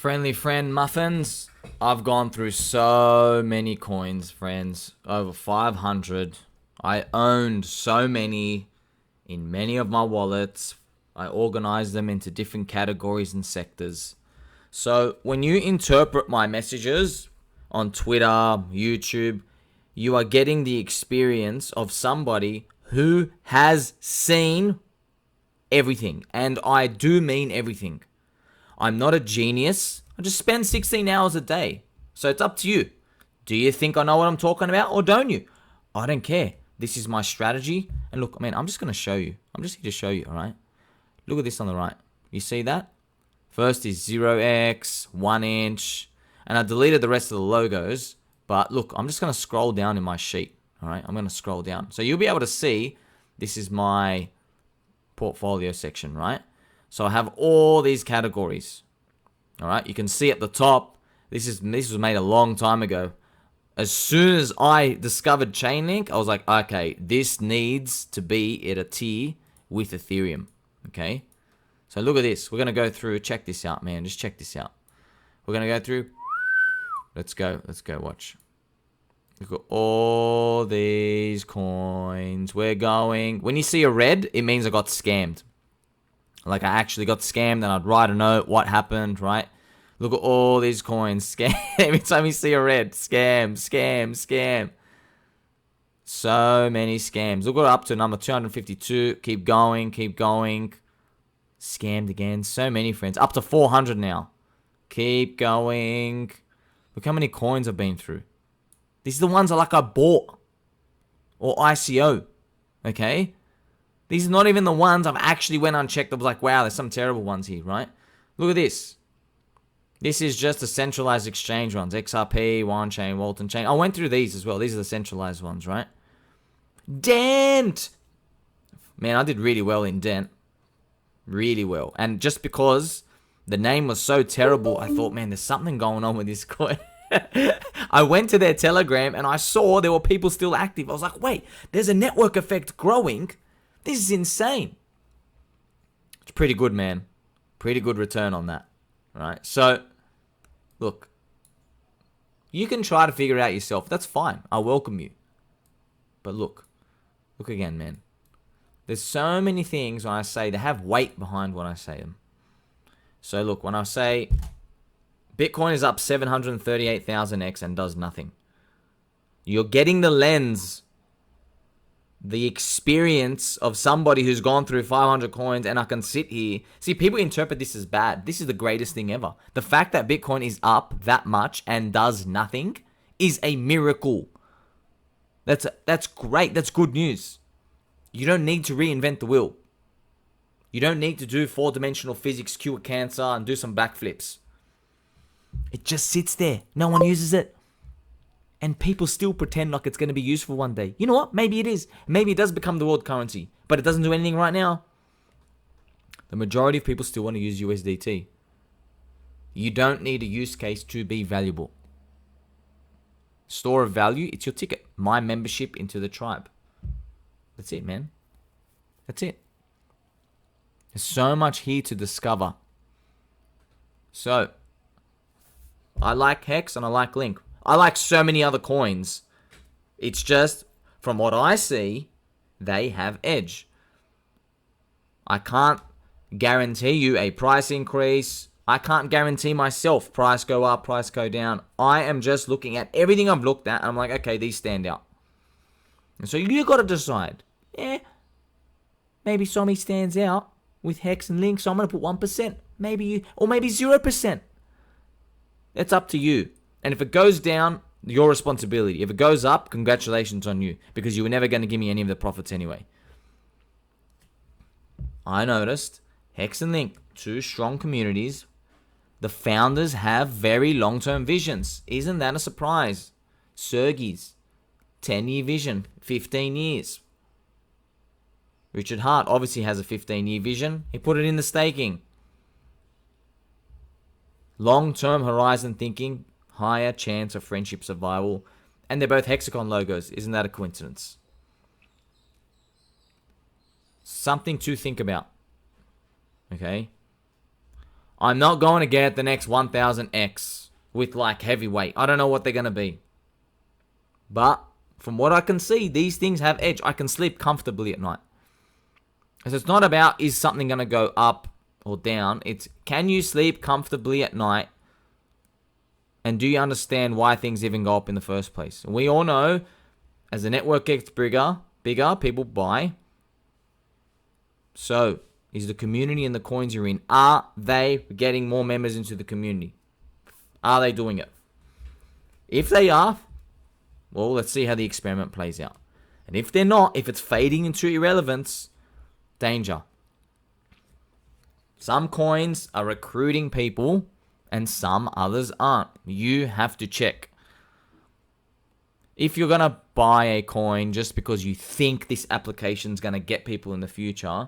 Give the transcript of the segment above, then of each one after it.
Friendly friend muffins. I've gone through so many coins, friends. Over 500. I owned so many in many of my wallets. I organized them into different categories and sectors. So when you interpret my messages on Twitter, YouTube, you are getting the experience of somebody who has seen everything. And I do mean everything. I'm not a genius. I just spend 16 hours a day. So it's up to you. Do you think I know what I'm talking about or don't you? I don't care. This is my strategy. And look, man, I'm just going to show you. I'm just here to show you, all right? Look at this on the right. You see that? First is 0x, 1 inch. And I deleted the rest of the logos. But look, I'm just going to scroll down in my sheet. All right, I'm going to scroll down. So you'll be able to see this is my portfolio section, right? So I have all these categories. All right, you can see at the top, this was made a long time ago. As soon as I discovered Chainlink, I was like, okay, this needs to be at a tier with Ethereum. Okay, so look at this. We're going to go through, check this out, man. Just check this out. We're going to go through. Let's go, watch. Look at all these coins. We're going. When you see a red, it means I got scammed. Like I actually got scammed and I'd write a note, what happened, right? Look at all these coins. Scam. Every time you see a red, scam, scam, scam. So many scams. Look at up to number 252. Keep going, keep going. Scammed again. So many, friends. Up to 400 now. Keep going. Look how many coins I've been through. These are the ones I bought. Or ICO. Okay? These are not even the ones I've actually went unchecked. I was like, wow, there's some terrible ones here, right? Look at this. This is just the centralized exchange ones. XRP, OneChain, Walton Chain. I went through these as well. These are the centralized ones, right? Dent! Man, I did really well in Dent. Really well. And just because the name was so terrible, I thought, man, there's something going on with this coin. I went to their Telegram and I saw there were people still active. I was like, wait, there's a network effect growing. This is insane. It's pretty good, man. Pretty good return on that. Right? So, look. You can try to figure it out yourself. That's fine. I welcome you. But look. Look again, man. There's so many things when I say they have weight behind when I say them. So, look. When I say Bitcoin is up 738,000x and does nothing. You're getting the lens, the experience of somebody who's gone through 500 coins, and I can sit here. See, people interpret this as bad. This is the greatest thing ever. The fact that Bitcoin is up that much and does nothing is a miracle. That's great. That's good news. You don't need to reinvent the wheel. You don't need to do 4-dimensional physics, cure cancer, and do some backflips. It just sits there. No one uses it. And people still pretend like it's going to be useful one day. You know what? Maybe it is. Maybe it does become the world currency. But it doesn't do anything right now. The majority of people still want to use USDT. You don't need a use case to be valuable. Store of value, it's your ticket. My membership into the tribe. That's it, man. That's it. There's so much here to discover. So, I like HEX and I like LINK. I like so many other coins. It's just, from what I see, they have edge. I can't guarantee you a price increase. I can't guarantee myself price go up, price go down. I am just looking at everything I've looked at, and I'm like, okay, these stand out. And so you got to decide. Maybe Somi stands out with HEX and LINK, so I'm going to put 1%. Maybe 0%. It's up to you. And if it goes down, your responsibility. If it goes up, congratulations on you. Because you were never going to give me any of the profits anyway. I noticed HEX and LINK, 2 strong communities. The founders have very long-term visions. Isn't that a surprise? Sergey's 10-year vision, 15 years. Richard Hart obviously has a 15-year vision. He put it in the staking. Long-term horizon thinking. Higher chance of friendship survival. And they're both hexagon logos. Isn't that a coincidence? Something to think about. Okay? I'm not going to get the next 1000x with like heavyweight. I don't know what they're going to be. But from what I can see, these things have edge. I can sleep comfortably at night. So it's not about is something going to go up or down. It's can you sleep comfortably at night? And do you understand why things even go up in the first place? We all know as the network gets bigger, people buy. So is the community and the coins you're in, are they getting more members into the community? Are they doing it? If they are, well, let's see how the experiment plays out. And if they're not, if it's fading into irrelevance, danger. Some coins are recruiting people and some others aren't. You have to check. If you're going to buy a coin just because you think this application is going to get people in the future,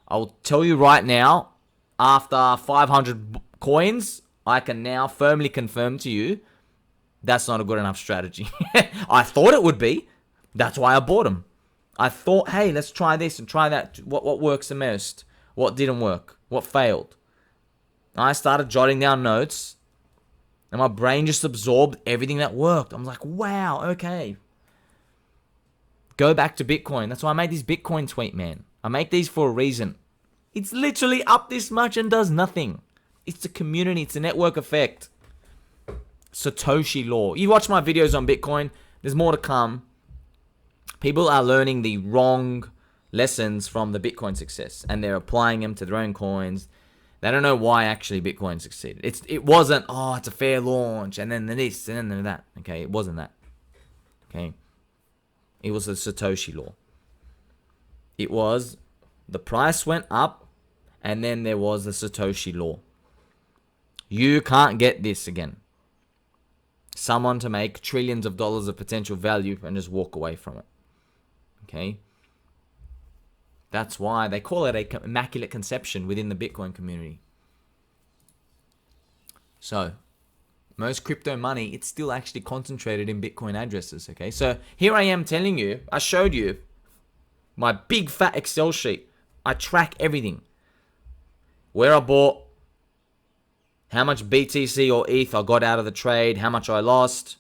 I'll tell you right now, after 500 coins, I can now firmly confirm to you that's not a good enough strategy. I thought it would be. That's why I bought them. I thought, hey, let's try this and try that. What works the most? What didn't work? What failed? I started jotting down notes, and my brain just absorbed everything that worked. I'm like, wow, okay. Go back to Bitcoin. That's why I made this Bitcoin tweet, man. I make these for a reason. It's literally up this much and does nothing. It's the community. It's a network effect. Satoshi law. You watch my videos on Bitcoin. There's more to come. People are learning the wrong lessons from the Bitcoin success, and they're applying them to their own coins. They don't know why actually Bitcoin succeeded. It wasn't, oh, it's a fair launch, and then this, and then that. Okay, it wasn't that. Okay. It was the Satoshi law. It was the price went up, and then there was the Satoshi law. You can't get this again. Someone to make trillions of dollars of potential value and just walk away from it. Okay? That's why they call it a immaculate conception within the Bitcoin community. So, most crypto money, it's still actually concentrated in Bitcoin addresses. Okay? So, here I am telling you, I showed you my big fat Excel sheet. I track everything. Where I bought, how much BTC or ETH I got out of the trade, how much I lost,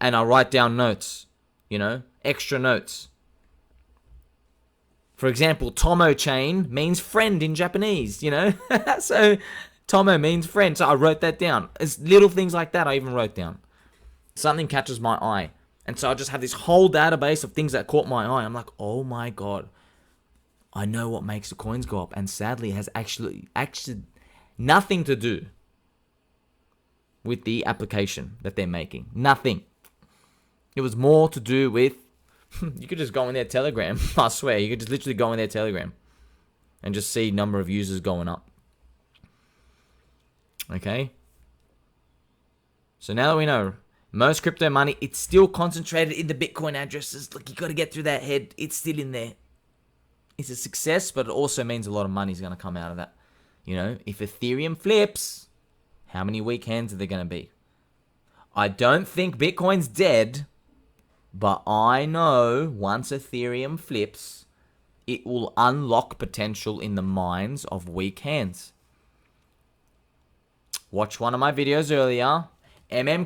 and I write down notes, extra notes. For example, Tomo chain means friend in Japanese, So Tomo means friend, so I wrote that down. It's little things like that I even wrote down. Something catches my eye. And so I just have this whole database of things that caught my eye. I'm like, oh my God, I know what makes the coins go up. And sadly, it has actually nothing to do with the application that they're making. Nothing. It was more to do with, you could just go in their Telegram. I swear, you could just literally go in their Telegram and just see number of users going up. Okay? So now that we know, most crypto money, it's still concentrated in the Bitcoin addresses. Look, you got to get through that head. It's still in there. It's a success, but it also means a lot of money is going to come out of that. If Ethereum flips, how many weak hands are there going to be? I don't think Bitcoin's dead, but I know once Ethereum flips, it will unlock potential in the minds of weak hands. Watch one of my videos earlier.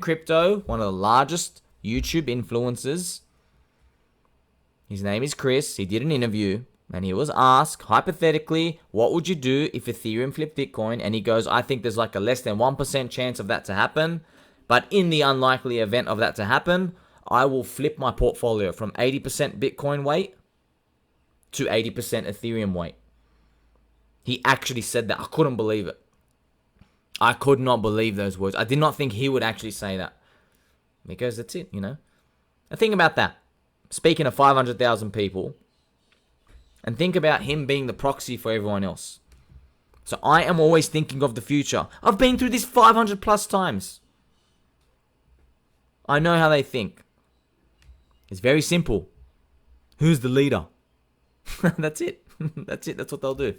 Crypto, one of the largest YouTube influencers. His name is Chris. He did an interview and he was asked, hypothetically, what would you do if Ethereum flipped Bitcoin? And he goes, I think there's like a less than 1% chance of that to happen. But in the unlikely event of that to happen, I will flip my portfolio from 80% Bitcoin weight to 80% Ethereum weight. He actually said that. I couldn't believe it. I could not believe those words. I did not think he would actually say that. Because that's it, Now think about that. Speaking of 500,000 people, and think about him being the proxy for everyone else. So I am always thinking of the future. I've been through this 500 plus times. I know how they think. It's very simple. Who's the leader? That's it. That's it. That's what they'll do.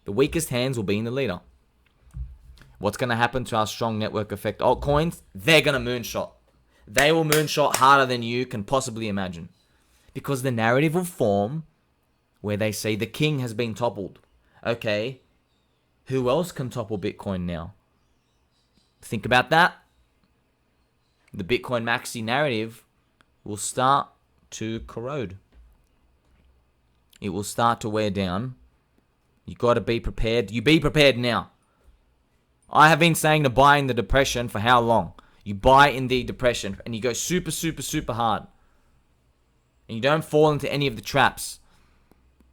The weakest hands will be in the leader. What's going to happen to our strong network effect altcoins? They're going to moonshot. They will moonshot harder than you can possibly imagine. Because the narrative will form where they say the king has been toppled. Okay, Who else can topple Bitcoin now? Think about that. The Bitcoin maxi narrative will start to corrode. It will start to wear down. You got to be prepared. You be prepared now. I have been saying to buy in the depression for how long? You buy in the depression and you go super, super, super hard. And you don't fall into any of the traps.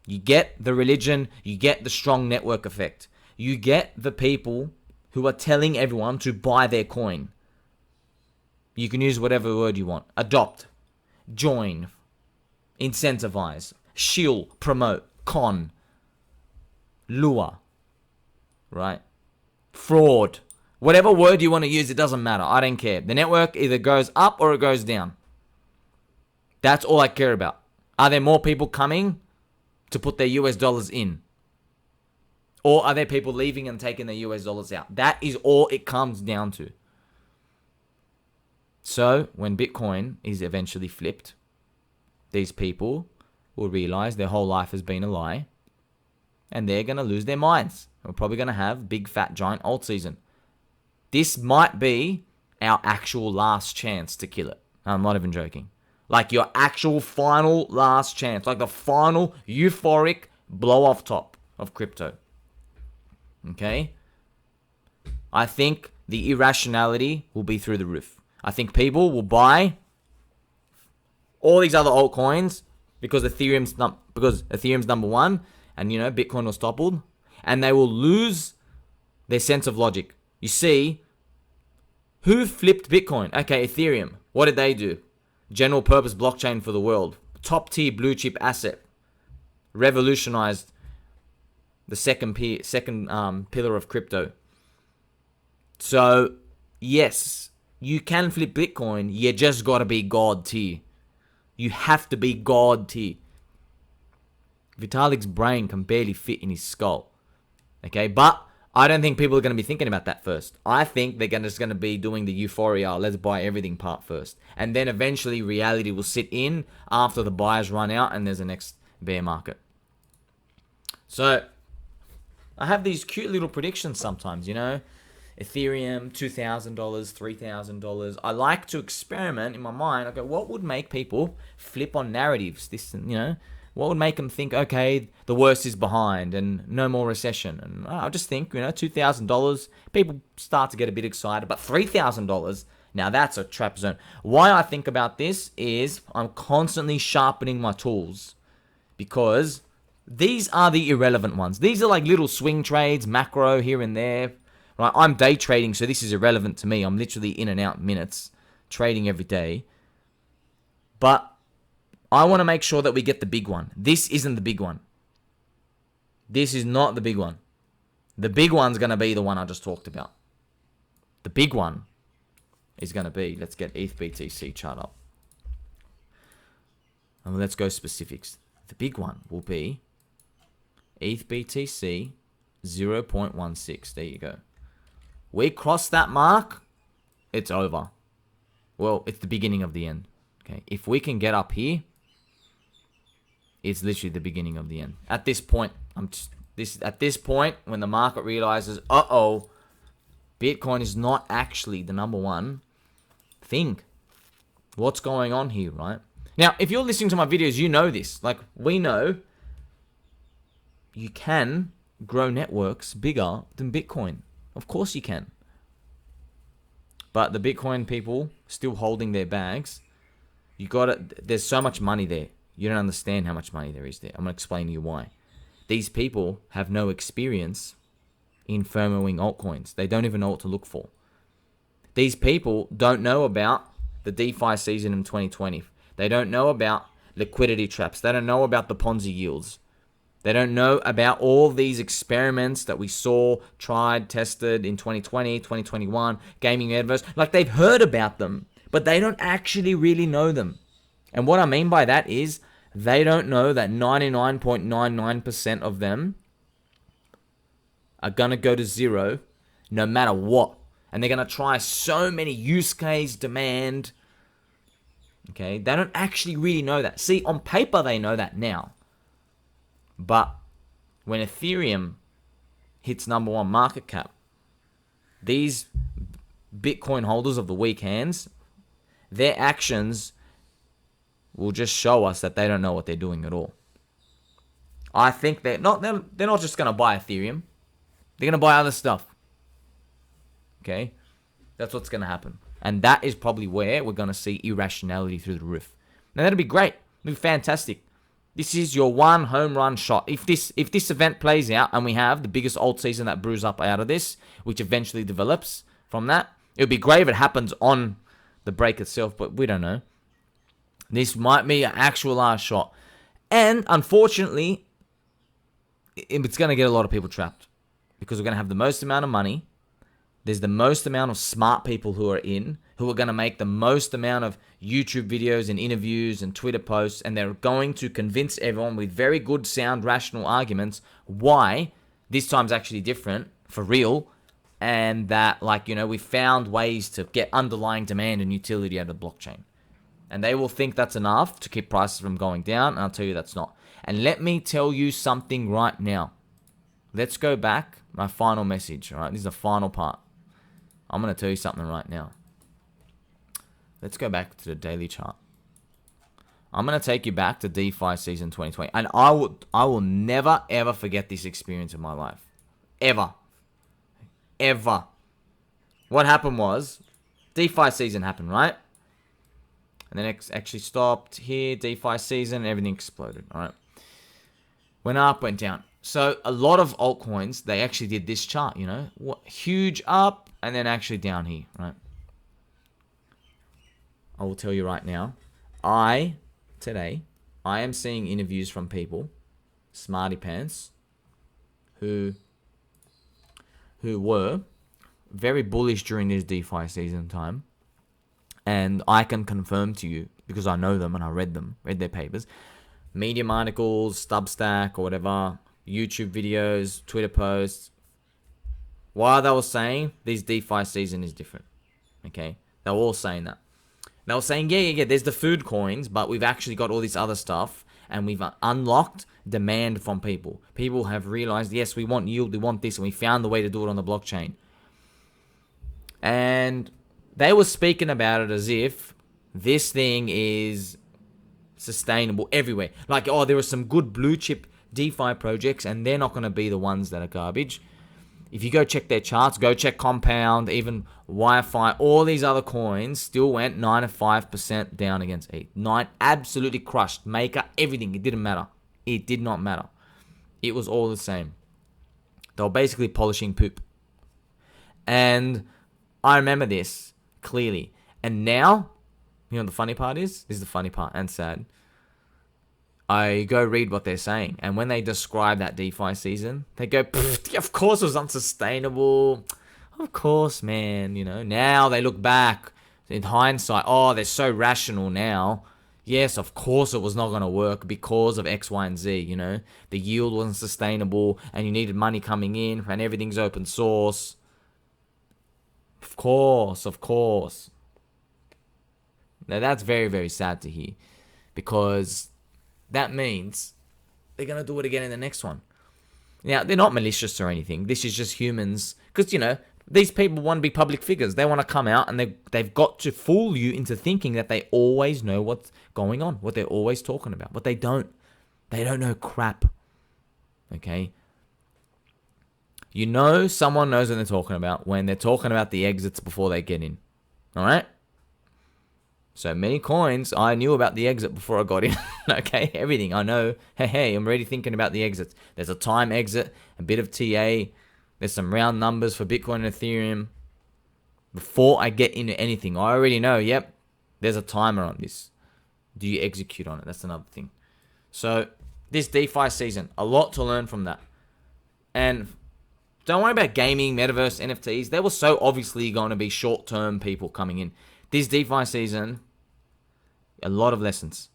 You get the religion. You get the strong network effect. You get the people who are telling everyone to buy their coin. You can use whatever word you want. Adopt, join, incentivize, shill, promote, con, lure, right? Fraud. Whatever word you want to use, it doesn't matter. I don't care. The network either goes up or it goes down. That's all I care about. Are there more people coming to put their US dollars in? Or are there people leaving and taking their US dollars out? That is all it comes down to. So, when Bitcoin is eventually flipped, these people will realize their whole life has been a lie. And they're going to lose their minds. We're probably going to have big, fat, giant alt season. This might be our actual last chance to kill it. I'm not even joking. Like your actual final last chance. Like the final euphoric blow off top of crypto. Okay? I think the irrationality will be through the roof. I think people will buy all these other altcoins because Ethereum's number one, and Bitcoin was toppled, and they will lose their sense of logic. You see, who flipped Bitcoin? Okay, Ethereum. What did they do? General purpose blockchain for the world. Top tier blue chip asset. Revolutionized the second pillar of crypto. So, yes, you can flip Bitcoin. You just got to be God tier. You have to be God tier. Vitalik's brain can barely fit in his skull. Okay, but I don't think people are going to be thinking about that first. I think they're just going to be doing the euphoria, let's buy everything part first. And then eventually reality will sit in after the buyers run out and there's a next bear market. So, I have these cute little predictions sometimes, Ethereum, $2,000, $3,000. I like to experiment in my mind. I go, what would make people flip on narratives? What would make them think, okay, the worst is behind and no more recession? And I just think, $2,000, people start to get a bit excited. But $3,000, now that's a trap zone. Why I think about this is I'm constantly sharpening my tools because these are the irrelevant ones. These are like little swing trades, macro here and there. Right? I'm day trading, so this is irrelevant to me. I'm literally in and out minutes, trading every day. But I want to make sure that we get the big one. This isn't the big one. This is not the big one. The big one's going to be the one I just talked about. The big one is going to be, let's get ETH BTC chart up. And let's go specifics. The big one will be ETH BTC 0.16. There you go. We cross that mark, it's over. Well, it's the beginning of the end. Okay, if we can get up here, it's literally the beginning of the end. At this point, at this point, when the market realizes, Bitcoin is not actually the number one thing. What's going on here, right? Now, if you're listening to my videos, you know this. Like, we know you can grow networks bigger than Bitcoin. Of course you can. But the Bitcoin people still holding their bags, there's so much money there. You don't understand how much money there is there. I'm going to explain to you why. These people have no experience in firming altcoins. They don't even know what to look for. These people don't know about the DeFi season in 2020. They don't know about liquidity traps. They don't know about the Ponzi yields. They don't know about all these experiments that we saw, tried, tested in 2020, 2021, gaming metaverse. Like, they've heard about them, but they don't actually really know them. And what I mean by that is they don't know that 99.99% of them are going to go to zero no matter what. And they're going to try so many use case demand. Okay, they don't actually really know that. See, on paper, they know that now. But when Ethereum hits number one market cap. These Bitcoin holders of the weak hands, their actions will just show us that they don't know what they're doing at all. I think they're not just going to buy Ethereum. They're going to buy other stuff. Okay? That's what's going to happen. And that is probably where we're going to see irrationality through the roof. Now, that'll be great. It'll be fantastic. This is your one home run shot. If this event plays out and we have the biggest alt season that brews up out of this, which eventually develops from that, it would be great if it happens on the break itself, but we don't know. This might be an actual last shot. And unfortunately, it's going to get a lot of people trapped because we're going to have the most amount of money. There's the most amount of smart people who are going to make the most amount of YouTube videos and interviews and Twitter posts, and they're going to convince everyone with very good, sound, rational arguments why this time's actually different, for real, and that, we found ways to get underlying demand and utility out of the blockchain. And they will think that's enough to keep prices from going down, and I'll tell you that's not. And let me tell you something right now. Let's go back. My final message, all right? This is the final part. I'm going to tell you something right now. Let's go back to the daily chart. I'm going to take you back to DeFi season 2020. And I will never, ever forget this experience in my life. Ever. Ever. What happened was, DeFi season happened, right? And then it actually stopped here. DeFi season, everything exploded, all right? Went up, went down. So a lot of altcoins, they actually did this chart, huge up and then actually down here, right? I will tell you right now, today, I am seeing interviews from people, smarty pants, who were very bullish during this DeFi season time. And I can confirm to you, because I know them and I read their papers, Medium articles, Substack or whatever, YouTube videos, Twitter posts, while they were saying this DeFi season is different. Okay? They were all saying that. They were saying, yeah, there's the food coins, but we've actually got all this other stuff and we've unlocked demand from people. People have realized, yes, we want yield, we want this, and we found the way to do it on the blockchain. And they were speaking about it as if this thing is sustainable everywhere. Like, there are some good blue chip DeFi projects and they're not going to be the ones that are garbage. If you go check their charts, go check Compound, even Wi-Fi, all these other coins still went 95% down against ETH. Absolutely crushed. Maker, everything. It didn't matter. It did not matter. It was all the same. They were basically polishing poop. And I remember this clearly. And now, the funny part is? This is the funny part and sad. I go read what they're saying. And when they describe that DeFi season, they go, of course it was unsustainable. Of course, man, Now they look back in hindsight. They're so rational now. Yes, of course it was not going to work because of X, Y, and Z, The yield wasn't sustainable and you needed money coming in and everything's open source. Of course. Now that's very, very sad to hear because that means they're going to do it again in the next one. Now, they're not malicious or anything. This is just humans. Because, these people want to be public figures. They want to come out and they've got to fool you into thinking that they always know what's going on, what they're always talking about. But they don't. They don't know crap. Okay? Someone knows what they're talking about when they're talking about the exits before they get in. All right? So many coins, I knew about the exit before I got in. Okay, everything. I know, hey, I'm already thinking about the exits. There's a time exit, a bit of TA. There's some round numbers for Bitcoin and Ethereum. Before I get into anything, I already know, yep, there's a timer on this. Do you execute on it? That's another thing. So this DeFi season, a lot to learn from that. And don't worry about gaming, metaverse, NFTs. They were so obviously going to be short-term people coming in. This DeFi season, a lot of lessons.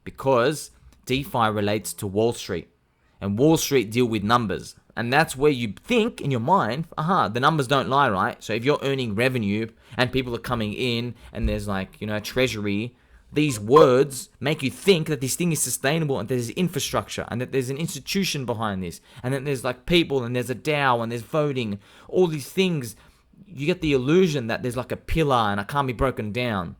Because DeFi relates to Wall Street. And Wall Street deal with numbers. And that's where you think in your mind, the numbers don't lie, right? So if you're earning revenue and people are coming in and there's treasury these words make you think that this thing is sustainable and there's infrastructure and that there's an institution behind this and that there's like people and there's a DAO and there's voting, all these things. You get the illusion that there's like a pillar and it can't be broken down.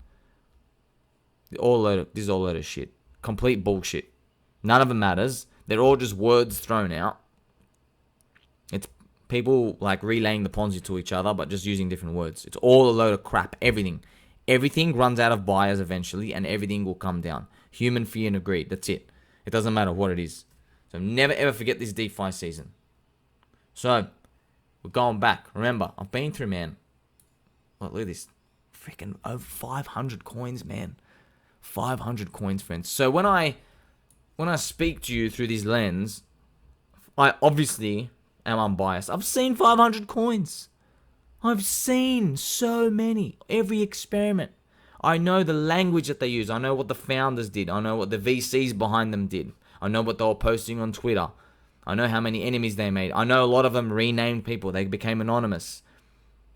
This is all a load of shit. Complete bullshit. None of it matters. They're all just words thrown out. It's people like relaying the Ponzi to each other, but just using different words. It's all a load of crap. Everything runs out of buyers eventually, and everything will come down. Human fear and greed. That's it. It doesn't matter what it is. So never ever forget this DeFi season. So we're going back. Remember, I've been through, man. Look at this. Freaking over 500 coins, man. 500 coins, friends. So when I speak to you through this lens, I obviously am unbiased. I've seen 500 coins. I've seen so many. Every experiment. I know the language that they use. I know what the founders did. I know what the VCs behind them did. I know what they were posting on Twitter. I know how many enemies they made. I know a lot of them renamed people. They became anonymous.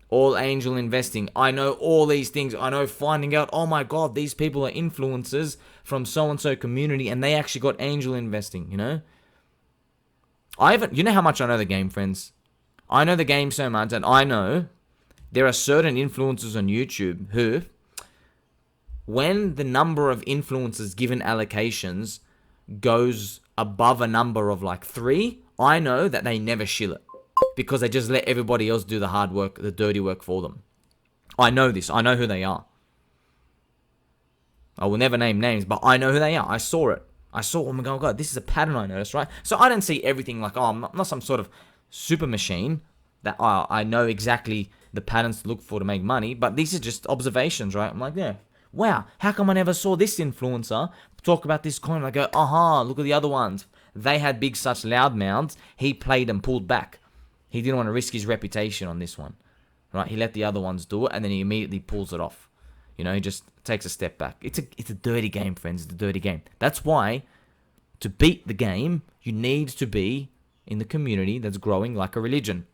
All angel investing. I know all these things. I know finding out, oh my God, these people are influencers from so-and-so community and they actually got angel investing, you know? You know how much I know the game, friends? I know the game so much that I know there are certain influencers on YouTube who, when the number of influencers given allocations goes above a number of like 3, I know that they never shill it. Because they just let everybody else do the hard work, the dirty work for them. I know this. I know who they are. I will never name names, but I know who they are. I saw it. Oh my God, this is a pattern I noticed, right? So I don't see everything like, I'm not some sort of super machine that I know exactly the patterns to look for to make money, but these are just observations, right? I'm like, yeah, wow, how come I never saw this influencer talk about this coin? I go, look at the other ones. They had big such loud mouths. He played and pulled back. He didn't want to risk his reputation on this one, right? He let the other ones do it, and then he immediately pulls it off. You know, he just takes a step back. It's a dirty game, friends. It's a dirty game. That's why, to beat the game, you need to be in the community that's growing like a religion.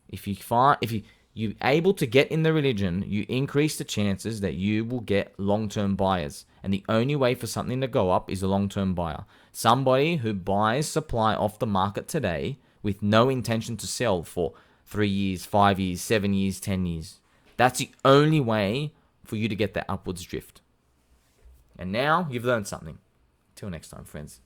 If you're able to get in the religion, you increase the chances that you will get long-term buyers. And the only way for something to go up is a long-term buyer. Somebody who buys supply off the market today with no intention to sell for 3 years, 5 years, 7 years, 10 years. That's the only way for you to get that upwards drift. And now you've learned something. Till next time, friends.